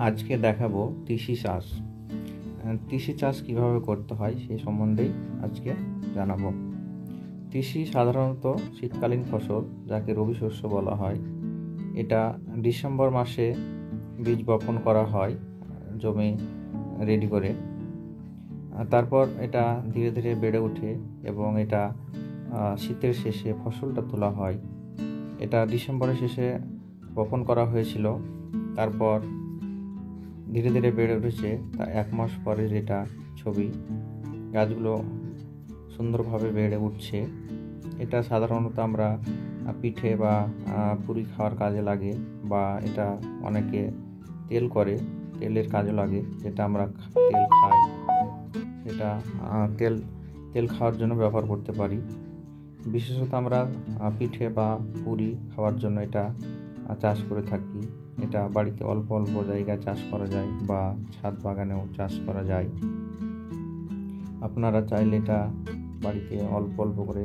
আজকে দেখাবো তিসি চাষ। তিসি চাষ কিভাবে করতে হয় সেই সম্বন্ধেই আজকে জানাবো। তিসি সাধারণত শীতকালীন ফসল, যাকে রবি শস্য বলা হয়। এটা ডিসেম্বর মাসে বীজ বপন করা হয় জমি রেডি করে। তারপর এটা ধীরে ধীরে বেড়ে ওঠে এবং এটা শীতের শেষে ফসলটা তোলা হয়। এটা ডিসেম্বরের শেষে বপন করা হয়েছিল, তারপর ধীরে ধীরে বেড়ে উঠেছে। তা 1 মাস পরের এটা ছবি। গাছগুলো সুন্দরভাবে বেড়ে উঠছে। এটা সাধারণত আমরা পিঠে বা পুরি খাওয়ার কাজে লাগে, বা এটা অনেকে তেল করে, তেলের কাজে লাগে। যেটা আমরা তেল খাই, সেটা তেল খাওয়ার জন্য ব্যবহার করতে পারি। বিশেষত আমরা পিঠে বা পুরি খাওয়ার জন্য এটা চাষ করে থাকি। এটা বাড়িতে অল্প অল্প জায়গায় চাষ করা যায় বা ছাদ বাগানেও চাষ করা যায়। আপনারা চাইলে এটা বাড়িতে অল্প অল্প করে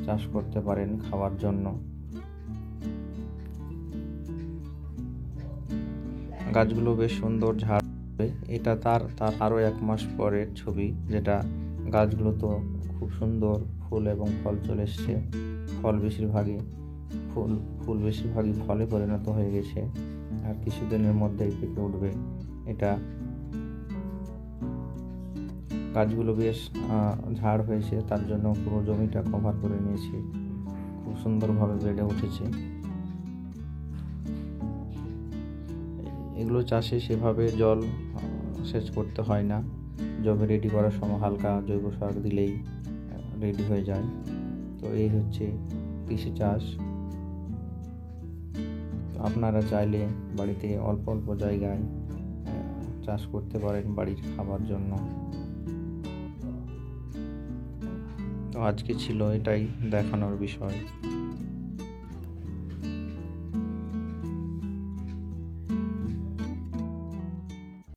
চাষ করতে পারেন খাওয়ার জন্য। গাছগুলো বেশ সুন্দর ঝাড় হবে। এটা তার আরও 1 মাস পরের ছবি, যেটা গাছগুলো তো খুব সুন্দর ফুল এবং ফল চলে এসছে। ফুল বেশিরভাগই ফলে পরিণত হয়ে গেছে, আর কিছুদিনের মধ্যেই পেকে উঠবে। এটা গাছগুলো বেশ ঝাড় হয়েছে, তার জন্য পুরো জমিটা কভার করে নিয়েছে। খুব সুন্দরভাবে বেড়ে উঠেছে। এগুলো চাষে সেভাবে জল সেচ করতে হয় না। জমি রেডি করার সময় হালকা জৈব সার দিলেই রেডি হয়ে যায়। তো এই হচ্ছে কৃষি চাষ। আপনারা চাইলে বাড়িতে অল্প অল্প জায়গায় চাষ করতে পারেন বাড়ির খাবার জন্য। তো আজকে ছিল এটাই দেখানোর বিষয়।